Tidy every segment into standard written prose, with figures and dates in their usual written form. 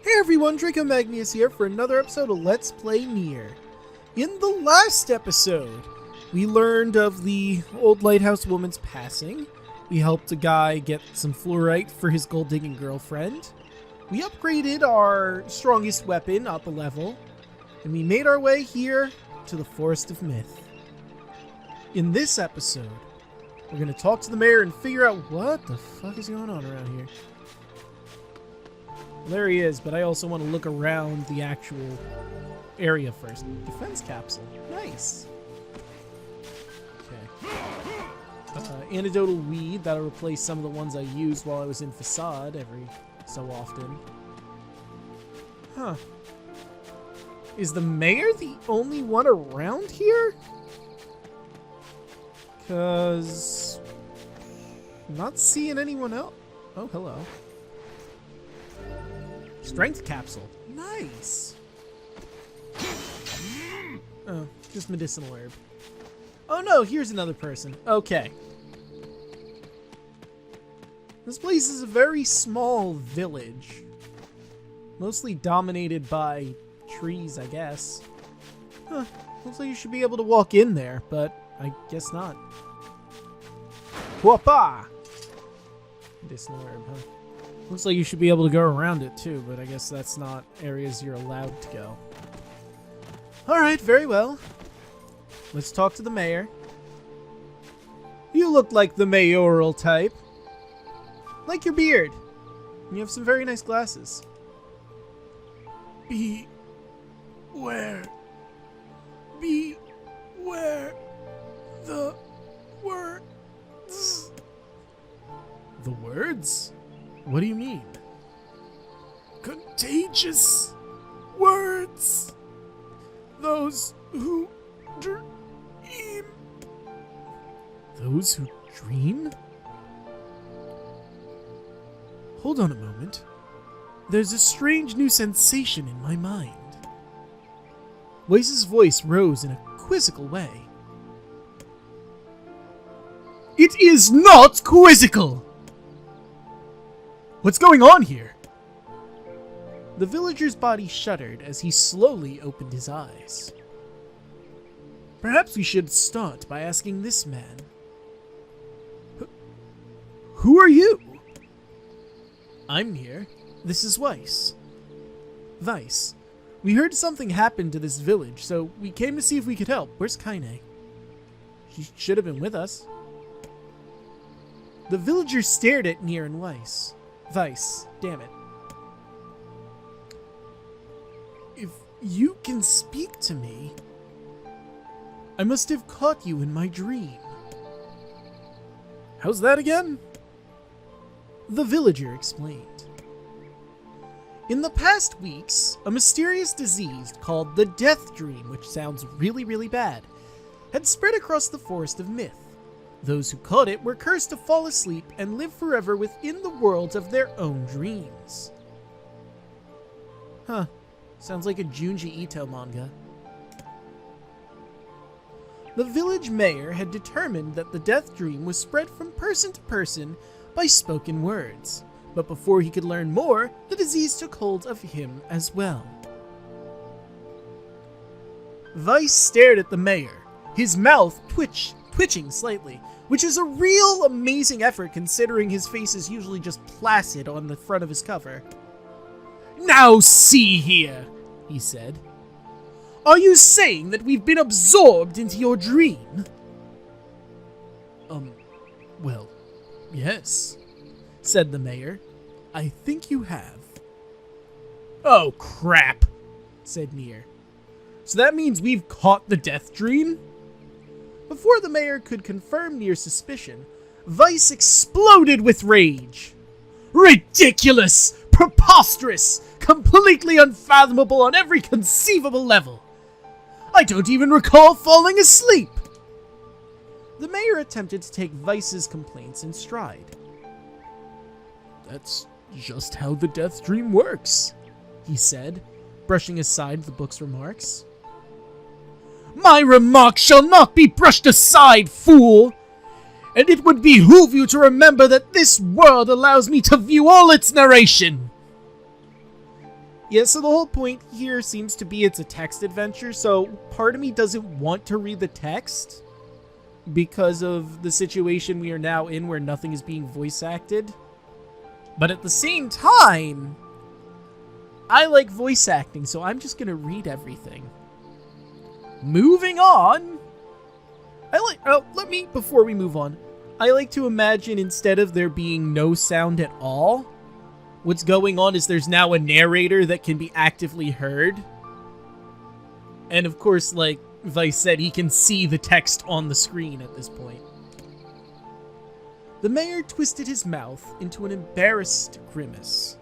Hey everyone, Draco Magnius here for another episode of Let's Play Nier. In the last episode, we learned of the old lighthouse woman's passing. We helped a guy get some fluorite for his gold-digging girlfriend. We upgraded our strongest weapon up a level. And we made our way here to the Forest of Myth. In this episode, we're going to talk to the mayor and figure out what the fuck is going on around here. There he is, but I also want to look around the actual area first. Defense capsule. Nice. Okay. Antidotal weed. That'll replace some of the ones I used while I was in Facade every so often. Huh. Is the mayor the only one around here? Because I'm not seeing anyone else. Oh, hello. Strength capsule. Nice. Oh, just medicinal herb. Oh no, here's another person. Okay. This place is a very small village. Mostly dominated by trees, I guess. Huh. Looks like you should be able to walk in there, but I guess not. Whoopah! Medicinal herb, huh? Looks like you should be able to go around it too, but I guess that's not areas you're allowed to go. Alright, very well. Let's talk to the mayor. You look like the mayoral type. Like your beard. You have some very nice glasses. Beware the words. The words? What do you mean? Contagious words. Those who dream. Those who dream? Hold on a moment. There's a strange new sensation in my mind. Weiss's voice rose in a quizzical way. It is not quizzical! What's going on here? The villager's body shuddered as he slowly opened his eyes. Perhaps we should start by asking this man. Who are you? I'm Nier. This is Weiss. Weiss, we heard something happened to this village, so we came to see if we could help. Where's Kaine? She should have been with us. The villager stared at Nier and Weiss. Weiss, damn it. If you can speak to me, I must have caught you in my dream. How's that again? The villager explained. In the past weeks, a mysterious disease called the Deathdream, which sounds really, really bad, had spread across the Forest of Myth. Those who caught it were cursed to fall asleep and live forever within the worlds of their own dreams. Huh. Sounds like a Junji Ito manga. The village mayor had determined that the Deathdream was spread from person to person by spoken words. But before he could learn more, the disease took hold of him as well. Weiss stared at the mayor, his mouth twitching slightly, which is a real amazing effort considering his face is usually just placid on the front of his cover. Now see here, he said. Are you saying that we've been absorbed into your dream? Well, yes, said the mayor. I think you have. Oh, crap, said Nier. So that means we've caught the Deathdream? Before the mayor could confirm Nier's suspicion, Weiss exploded with rage. Ridiculous! Preposterous! Completely unfathomable on every conceivable level! I don't even recall falling asleep! The mayor attempted to take Weiss's complaints in stride. That's just how the Deathdream works, he said, brushing aside the book's remarks. My remarks shall not be brushed aside, fool! And it would behoove you to remember that this world allows me to view all its narration! Yeah, so the whole point here seems to be it's a text adventure, so part of me doesn't want to read the text because of the situation we are now in where nothing is being voice acted. But at the same time, I like voice acting, so I'm just gonna read everything. Moving on. Before we move on, I like to imagine instead of there being no sound at all, what's going on is there's now a narrator that can be actively heard. And of course, like Vice said, he can see the text on the screen at this point. The mayor twisted his mouth into an embarrassed grimace,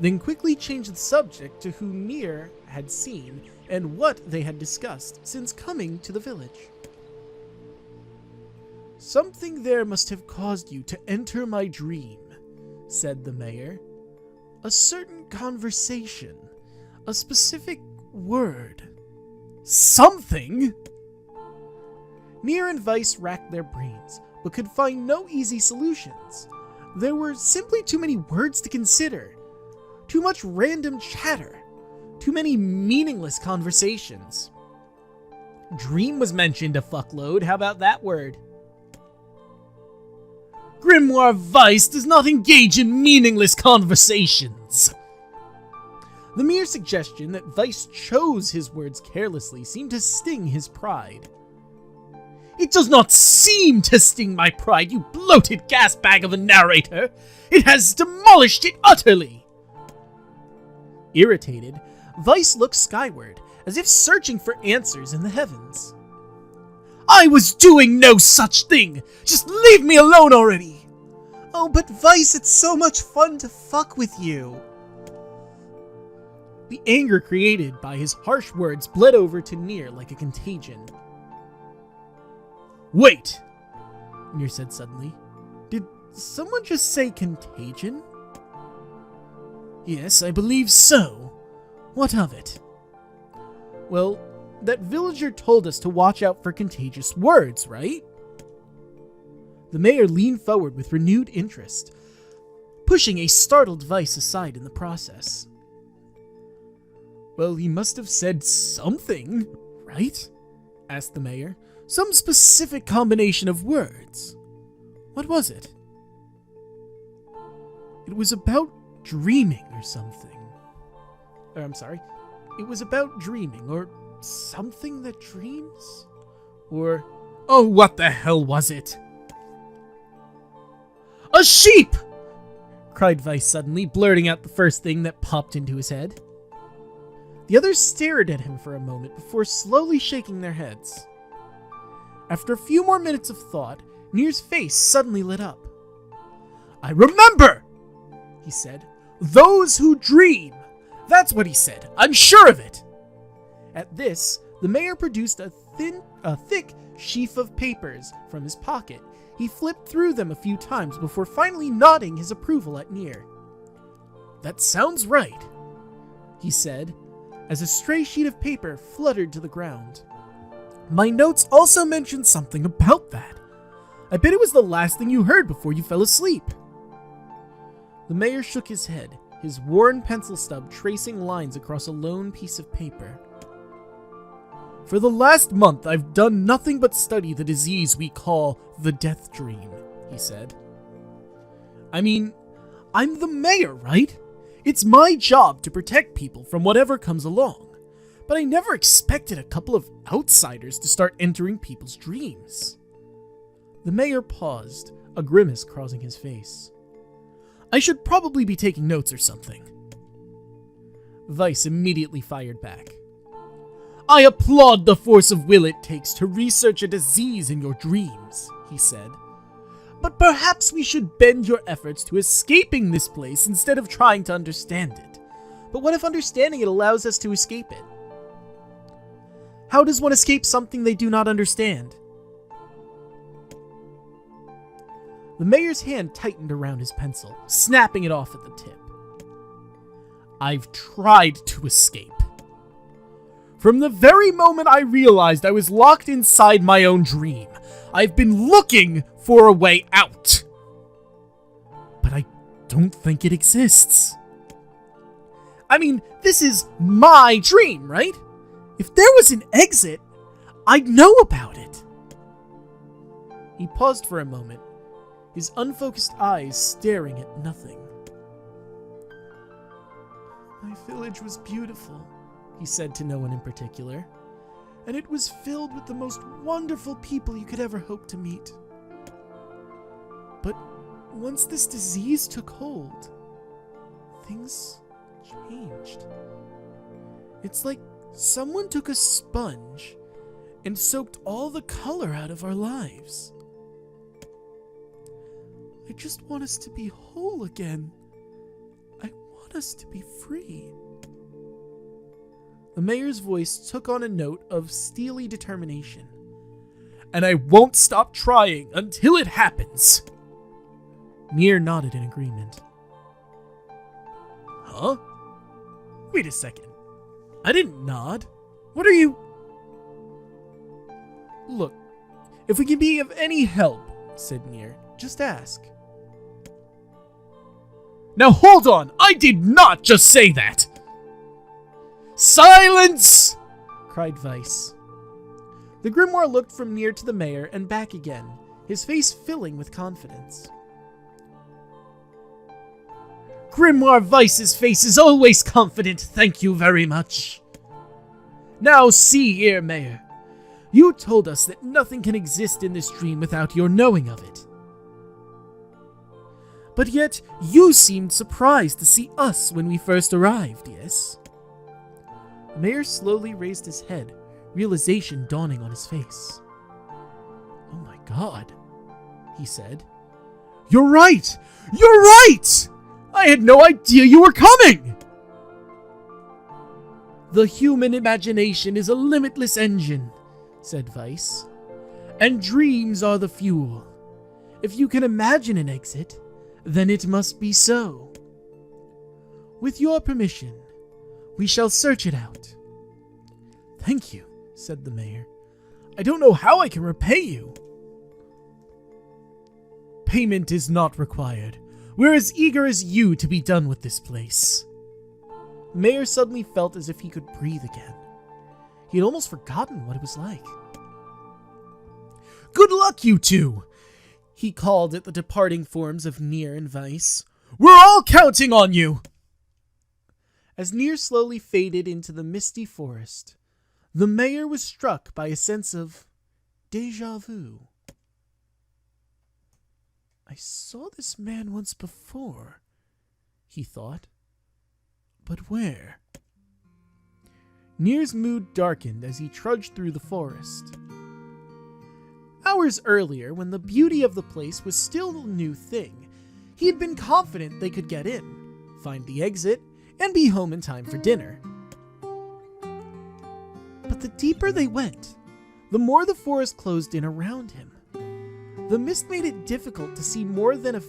then quickly changed the subject to who Nier had seen and what they had discussed since coming to the village. "Something there must have caused you to enter my dream," said the mayor. "A certain conversation, a specific word." Something? Nier and Vice racked their brains, but could find no easy solutions. There were simply too many words to consider, too much random chatter, too many meaningless conversations. Dream was mentioned a fuckload, how about that word? Grimoire Vice does not engage in meaningless conversations. The mere suggestion that Vice chose his words carelessly seemed to sting his pride. It does not seem to sting my pride, you bloated gasbag of a narrator! It has demolished it utterly! Irritated, Vice looked skyward, as if searching for answers in the heavens. I was doing no such thing! Just leave me alone already! Oh, but Vice, it's so much fun to fuck with you! The anger created by his harsh words bled over to Nier like a contagion. Wait! Nier said suddenly. Did someone just say contagion? Yes, I believe so. What of it? Well, that villager told us to watch out for contagious words, right? The mayor leaned forward with renewed interest, pushing a startled Vice aside in the process. Well, he must have said something, right? Asked the mayor. Some specific combination of words. What was it? It was about dreaming or something. It was about dreaming or something that dreams? Or, oh, what the hell was it? A sheep! Cried Vice suddenly, blurting out the first thing that popped into his head. The others stared at him for a moment before slowly shaking their heads. After a few more minutes of thought, Nier's face suddenly lit up. I remember! He said. Those who dream! That's what he said. I'm sure of it! At this, the mayor produced a thick sheaf of papers from his pocket. He flipped through them a few times before finally nodding his approval at Nier. That sounds right, he said, as a stray sheet of paper fluttered to the ground. My notes also mentioned something about that. I bet it was the last thing you heard before you fell asleep. The mayor shook his head, his worn pencil stub tracing lines across a lone piece of paper. For the last month, I've done nothing but study the disease we call the Deathdream, he said. I mean, I'm the mayor, right? It's my job to protect people from whatever comes along, but I never expected a couple of outsiders to start entering people's dreams. The mayor paused, a grimace crossing his face. I should probably be taking notes or something. Vice immediately fired back. I applaud the force of will it takes to research a disease in your dreams, he said. But perhaps we should bend your efforts to escaping this place instead of trying to understand it. But what if understanding it allows us to escape it? How does one escape something they do not understand? The mayor's hand tightened around his pencil, snapping it off at the tip. I've tried to escape. From the very moment I realized I was locked inside my own dream, I've been looking for a way out. But I don't think it exists. I mean, this is my dream, right? If there was an exit, I'd know about it. He paused for a moment, his unfocused eyes staring at nothing. My village was beautiful, he said to no one in particular, and it was filled with the most wonderful people you could ever hope to meet. But once this disease took hold, things changed. It's like someone took a sponge and soaked all the color out of our lives. I just want us to be whole again. I want us to be free. The mayor's voice took on a note of steely determination. And I won't stop trying until it happens. Nier nodded in agreement. Huh? Wait a second. I didn't nod. What are you... Look, if we can be of any help, said Nier, just ask. Now hold on! I did not just say that! Silence! Cried Weiss. The grimoire looked from Nier to the mayor and back again, his face filling with confidence. Grimoire Weiss's face is always confident, thank you very much. Now see here, Mayor. You told us that nothing can exist in this dream without your knowing of it. But yet, you seemed surprised to see us when we first arrived, yes? The mayor slowly raised his head, realization dawning on his face. Oh my god, he said. You're right! You're right! I had no idea you were coming! The human imagination is a limitless engine, said Weiss. And dreams are the fuel. If you can imagine an exit, then it must be so. With your permission, we shall search it out. Thank you, said the mayor. I don't know how I can repay you. Payment is not required. We're as eager as you to be done with this place. The mayor suddenly felt as if he could breathe again. He had almost forgotten what it was like. Good luck, you two! He called at the departing forms of Nier and Weiss. We're all counting on you! As Nier slowly faded into the misty forest, the mayor was struck by a sense of déjà vu. I saw this man once before, he thought. But where? Nier's mood darkened as he trudged through the forest. Hours earlier, when the beauty of the place was still a new thing, he had been confident they could get in, find the exit, and be home in time for dinner. But the deeper they went, the more the forest closed in around him. The mist made it difficult to see more than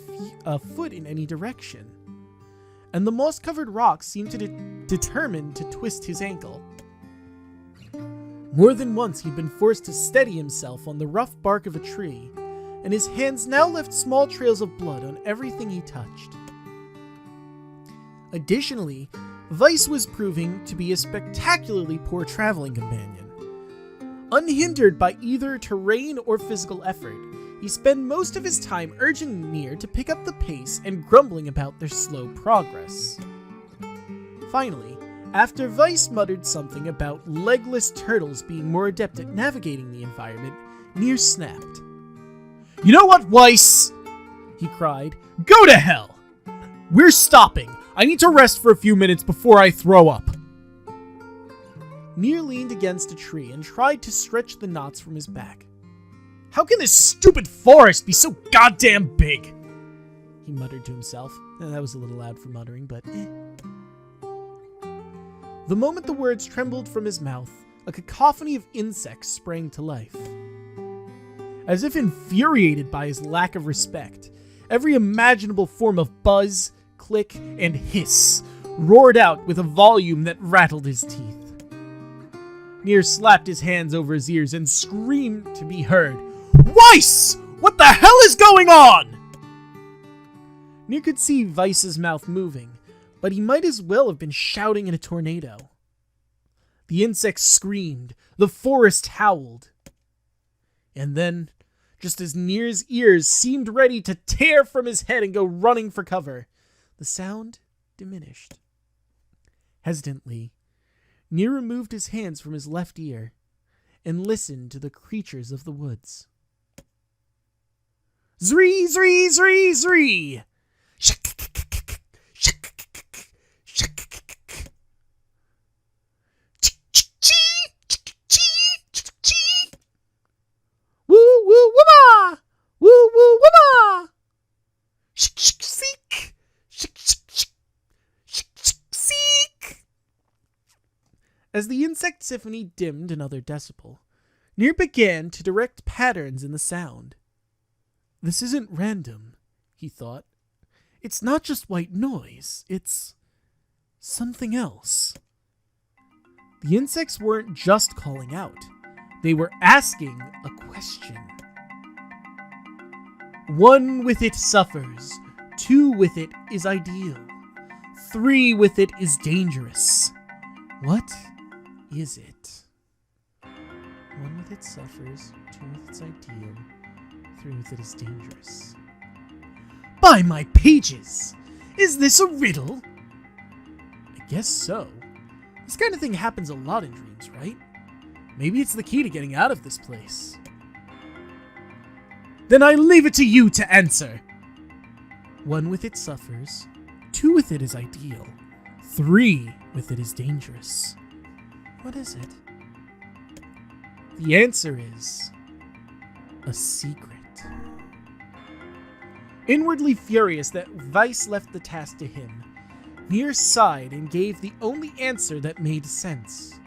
a foot in any direction, and the moss-covered rocks seemed to determined to twist his ankle. More than once he'd been forced to steady himself on the rough bark of a tree, and his hands now left small trails of blood on everything he touched. Additionally, Weiss was proving to be a spectacularly poor traveling companion. Unhindered by either terrain or physical effort, he spent most of his time urging Nier to pick up the pace and grumbling about their slow progress. Finally, after Weiss muttered something about legless turtles being more adept at navigating the environment, Nier snapped. You know what, Weiss? He cried. Go to hell! We're stopping. I need to rest for a few minutes before I throw up. Nier leaned against a tree and tried to stretch the knots from his back. How can this stupid forest be so goddamn big? He muttered to himself. That was a little loud for muttering, but The moment the words trembled from his mouth, a cacophony of insects sprang to life. As if infuriated by his lack of respect, every imaginable form of buzz, click, and hiss roared out with a volume that rattled his teeth. Nier slapped his hands over his ears and screamed to be heard. Weiss! What the hell is going on? Nier could see Weiss's mouth moving, but he might as well have been shouting in a tornado. The insects screamed, the forest howled. And then, just as Nier's ears seemed ready to tear from his head and go running for cover, the sound diminished. Hesitantly, Nier removed his hands from his left ear and listened to the creatures of the woods. Zree, zree, zree, zree! Woo woo wah! Woo woo wah! Seek! Seek! As the insect symphony dimmed another decibel, Nier began to direct patterns in the sound. This isn't random, he thought. It's not just white noise, it's something else. The insects weren't just calling out. They were asking a question. One with it suffers. Two with it is ideal. Three with it is dangerous. What is it? One with it suffers. Two with its ideal. Three with it is dangerous. By my pages! Is this a riddle? I guess so. This kind of thing happens a lot in dreams, right? Maybe it's the key to getting out of this place. Then I leave it to you to answer. One with it suffers. Two with it is ideal. Three with it is dangerous. What is it? The answer is a secret. Inwardly furious that Weiss left the task to him, Nier sighed and gave the only answer that made sense.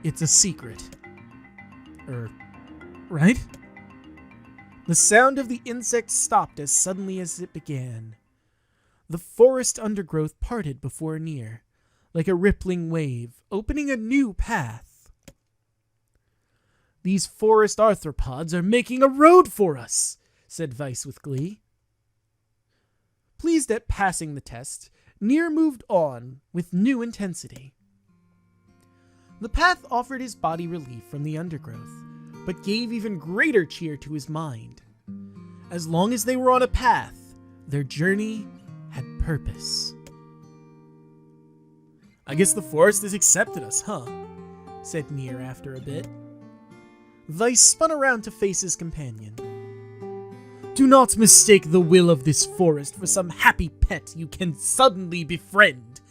It's a secret. Right? The sound of the insect stopped as suddenly as it began. The forest undergrowth parted before Nier, like a rippling wave, opening a new path. These forest arthropods are making a road for us, said Weiss with glee. Pleased at passing the test, Nier moved on with new intensity. The path offered his body relief from the undergrowth, but gave even greater cheer to his mind. As long as they were on a path, their journey had purpose. I guess the forest has accepted us, huh? Said Nier after a bit. Weiss spun around to face his companion. Do not mistake the will of this forest for some happy pet you can suddenly befriend.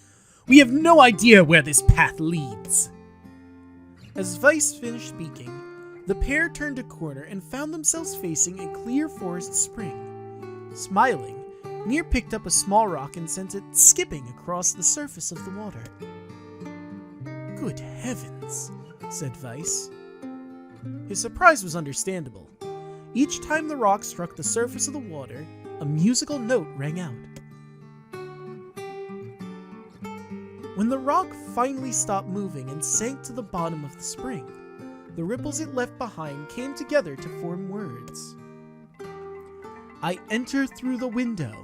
We have no idea where this path leads. As Weiss finished speaking, the pair turned a corner and found themselves facing a clear forest spring. Smiling, Nier picked up a small rock and sent it skipping across the surface of the water. Good heavens, said Weiss. His surprise was understandable. Each time the rock struck the surface of the water, a musical note rang out. When the rock finally stopped moving and sank to the bottom of the spring, the ripples it left behind came together to form words. I enter through the window,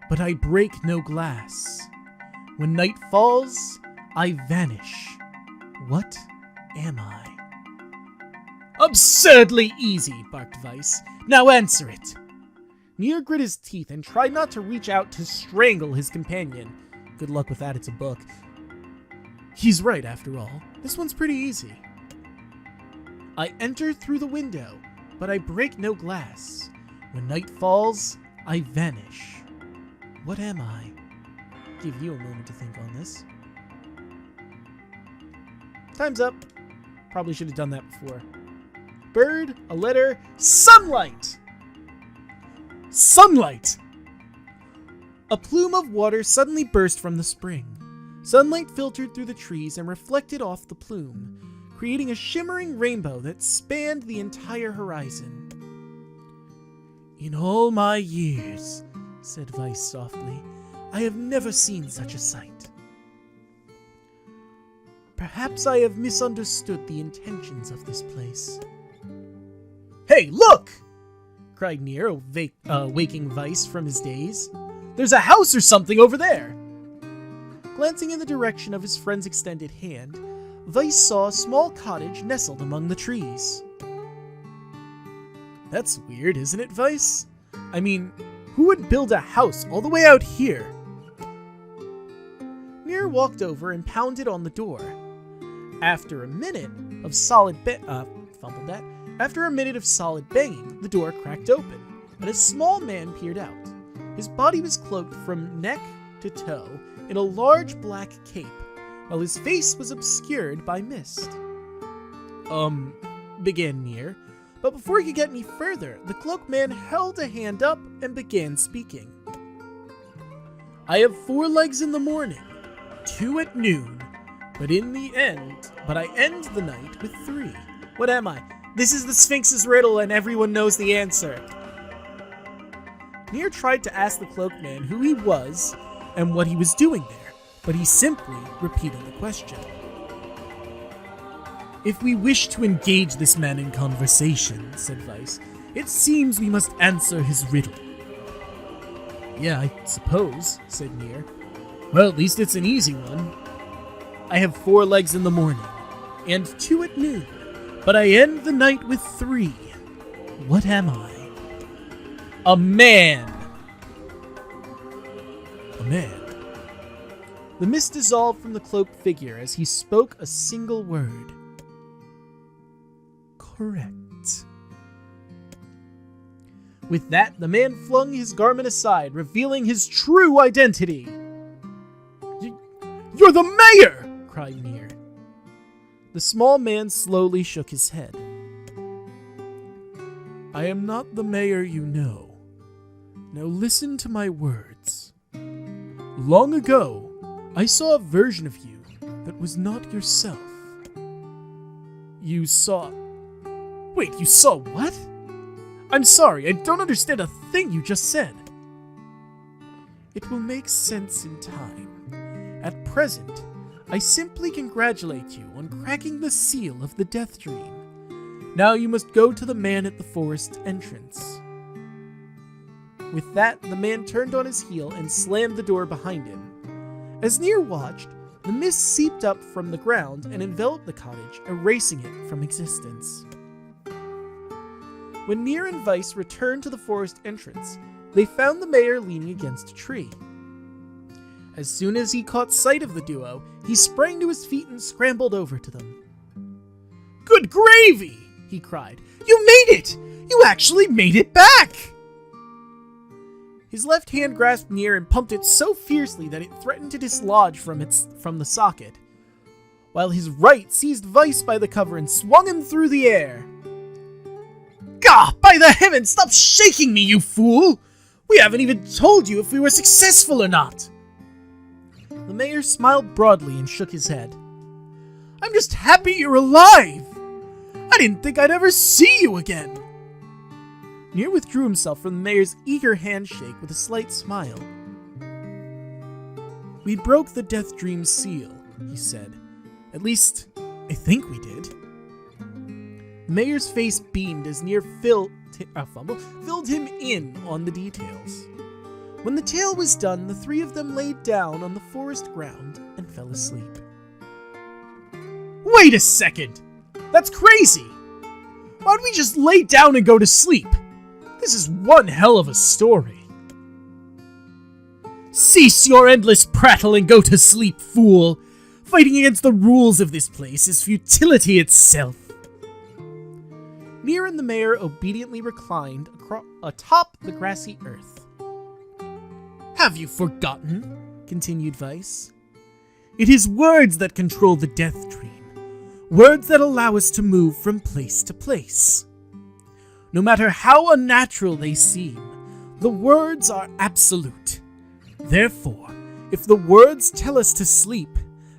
but I break no glass. When night falls, I vanish. What am I? Absurdly easy, barked Weiss. Now answer it. Nier grit his teeth and tried not to reach out to strangle his companion. Good luck with that, it's a book. He's right, after all. This one's pretty easy. I enter through the window, but I break no glass. When night falls, I vanish. What am I? Give you a moment to think on this. Time's up. Probably should have done that before. Bird, a letter, sunlight! Sunlight! A plume of water suddenly burst from the spring. Sunlight filtered through the trees and reflected off the plume, creating a shimmering rainbow that spanned the entire horizon. In all my years, said Weiss softly, I have never seen such a sight. Perhaps I have misunderstood the intentions of this place. Hey, look! Cried Nier, waking Weiss from his daze. There's a house or something over there! Glancing in the direction of his friend's extended hand, Weiss saw a small cottage nestled among the trees. That's weird, isn't it, Weiss? I mean, who would build a house all the way out here? Nier walked over and pounded on the door. After a minute of solid banging, the door cracked open, and a small man peered out. His body was cloaked from neck to toe in a large black cape, while his face was obscured by mist. Began Nier, but before he could get any further, the cloaked man held a hand up and began speaking. I have 4 legs in the morning, 2 at noon, but I end the night with 3. What am I? This is the Sphinx's riddle and everyone knows the answer. Nier tried to ask the cloaked man who he was and what he was doing there, but he simply repeated the question. If we wish to engage this man in conversation, said Weiss, it seems we must answer his riddle. Yeah, I suppose, said Nier. Well, at least it's an easy one. I have 4 legs in the morning, and 2 at noon, but I end the night with 3. What am I? A man! A man. The mist dissolved from the cloaked figure as he spoke a single word. Correct. With that, the man flung his garment aside, revealing his true identity. You're the mayor! Cried Nier. The small man slowly shook his head. I am not the mayor you know. Now listen to my words. Long ago, I saw a version of you that was not yourself. You saw... Wait, you saw what? I'm sorry, I don't understand a thing you just said. It will make sense in time. At present, I simply congratulate you on cracking the seal of the Deathdream. Now you must go to the man at the forest entrance. With that, the man turned on his heel and slammed the door behind him. As Nier watched, the mist seeped up from the ground and enveloped the cottage, erasing it from existence. When Nier and Weiss returned to the forest entrance, they found the mayor leaning against a tree. As soon as he caught sight of the duo, he sprang to his feet and scrambled over to them. Good gravy! He cried. You made it! You actually made it back! His left hand grasped Nier and pumped it so fiercely that it threatened to dislodge from the socket, while his right seized Weiss by the cover and swung him through the air. Gah! By the heavens, stop shaking me, you fool! We haven't even told you if we were successful or not! The mayor smiled broadly and shook his head. I'm just happy you're alive! I didn't think I'd ever see you again! Nier withdrew himself from the mayor's eager handshake with a slight smile. We broke the Deathdream seal, he said. At least, I think we did. The mayor's face beamed as Nier filled him in on the details. When the tale was done, the 3 of them laid down on the forest ground and fell asleep. Wait a second! That's crazy! Why don't we just lay down and go to sleep? This is one hell of a story. Cease your endless prattle and go to sleep, fool! Fighting against the rules of this place is futility itself. Nier and the mayor obediently reclined atop the grassy earth. Have you forgotten? Continued Weiss. It is words that control the Deathdream. Words that allow us to move from place to place. No matter how unnatural they seem, the words are absolute. Therefore, if the words tell us to sleep,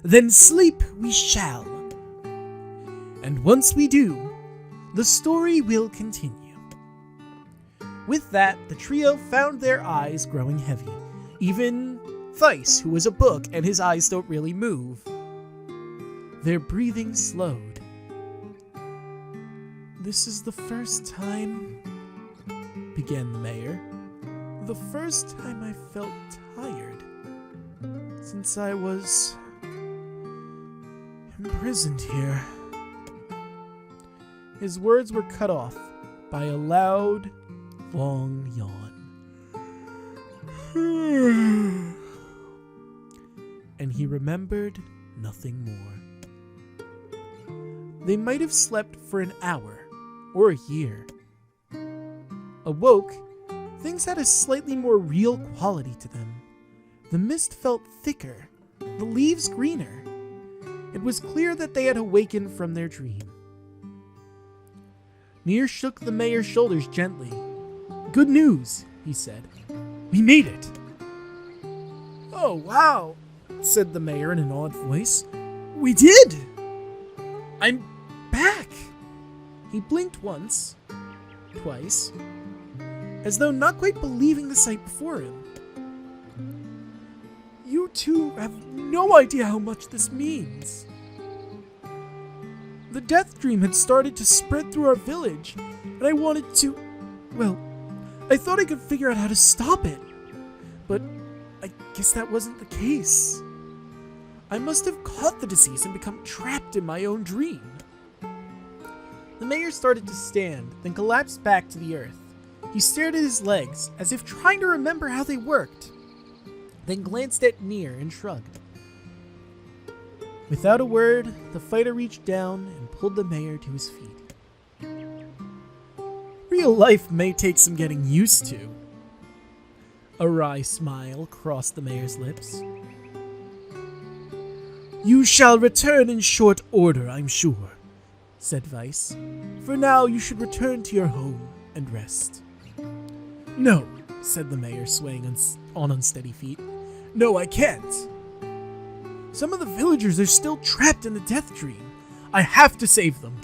then sleep we shall. And once we do, the story will continue. With that, the trio found their eyes growing heavy. Even Weiss, who was a book and his eyes don't really move. Their breathing slowed. This is the first time, began the mayor. The first time I felt tired since I was imprisoned here. His words were cut off by a loud, long yawn. And he remembered nothing more. They might have slept for an hour or a year. Awoke, things had a slightly more real quality to them. The mist felt thicker, the leaves greener. It was clear that they had awakened from their dream. Nier shook the mayor's shoulders gently. "Good news," he said. "We made it." "Oh, wow," said the mayor in an odd voice. "We did! I'm back!" He blinked once, twice, as though not quite believing the sight before him. "You two have no idea how much this means. The Deathdream had started to spread through our village, and I wanted to... well, I thought I could figure out how to stop it. But I guess that wasn't the case. I must have caught the disease and become trapped in my own dream." The mayor started to stand, then collapsed back to the earth. He stared at his legs, as if trying to remember how they worked, then glanced at Nier and shrugged. Without a word, the fighter reached down and pulled the mayor to his feet. Real life may take some getting used to. A wry smile crossed the mayor's lips. "You shall return in short order, I'm sure," said Vice. "For now, you should return to your home and rest." "No," said the mayor, swaying on unsteady feet. "No, I can't. Some of the villagers are still trapped in the Deathdream. I have to save them."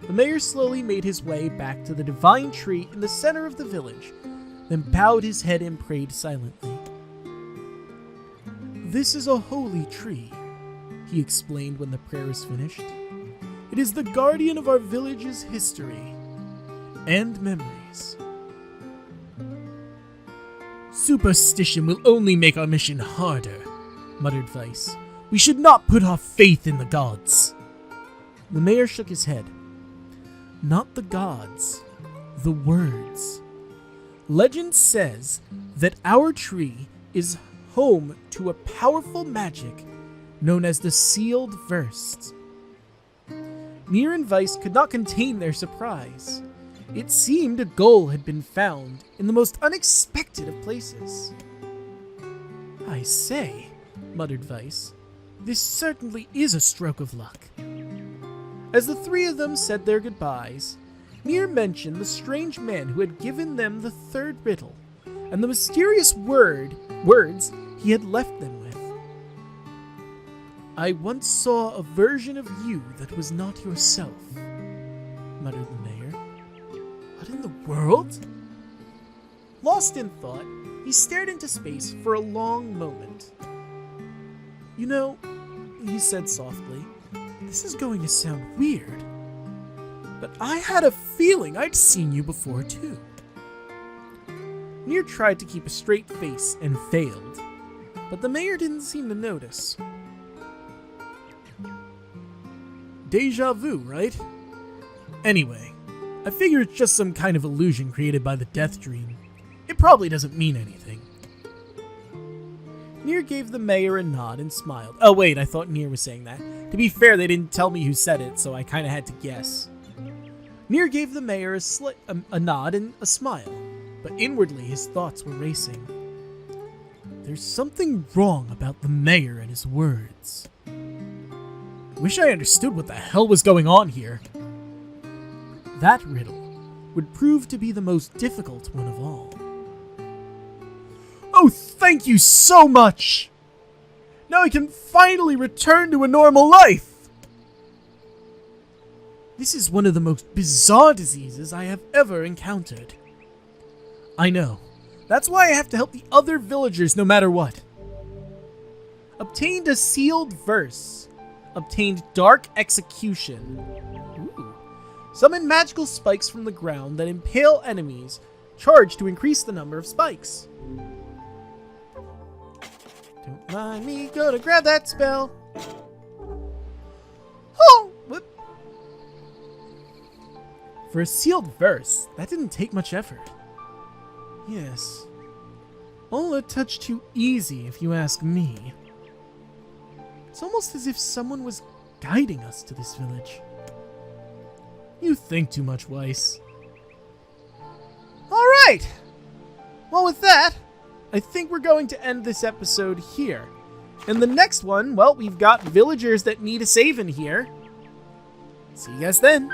The mayor slowly made his way back to the divine tree in the center of the village, then bowed his head and prayed silently. "This is a holy tree," he explained when the prayer was finished. "It is the guardian of our village's history and memories." "Superstition will only make our mission harder," muttered Vice. "We should not put our faith in the gods." The mayor shook his head. "Not the gods, the words. Legend says that our tree is home to a powerful magic known as the Sealed Verse." Nier and Vice could not contain their surprise. It seemed a goal had been found in the most unexpected of places. "I say," muttered Vice, "this certainly is a stroke of luck." As the three of them said their goodbyes, Nier mentioned the strange man who had given them the third riddle, and the mysterious words he had left them with. "I once saw a version of you that was not yourself," muttered the mayor. "What in the world?" Lost in thought, he stared into space for a long moment. "You know," he said softly, "this is going to sound weird, but I had a feeling I'd seen you before too." Nier tried to keep a straight face and failed, but the mayor didn't seem to notice. Deja vu, right? Anyway, I figure it's just some kind of illusion created by the Deathdream. It probably doesn't mean anything. Nier gave the mayor a nod and smiled. Oh wait, I thought Nier was saying that. To be fair, they didn't tell me who said it, so I kinda had to guess. Nier gave the mayor a nod and a smile, but inwardly his thoughts were racing. There's something wrong about the mayor and his words. Wish I understood what the hell was going on here. That riddle would prove to be the most difficult one of all. "Oh, thank you so much! Now I can finally return to a normal life!" "This is one of the most bizarre diseases I have ever encountered." "I know. That's why I have to help the other villagers no matter what." Obtained a sealed verse. Obtained dark execution. Ooh. Summoned magical spikes from the ground that impale enemies charge to increase the number of spikes. Don't mind me, go to grab that spell. Oh! Whoop. For a sealed verse, that didn't take much effort. Yes. All a touch too easy, if you ask me. It's almost as if someone was guiding us to this village. You think too much, Weiss. Alright! Well, with that, I think we're going to end this episode here. In the next one, well, we've got villagers that need a save in here. See you guys then.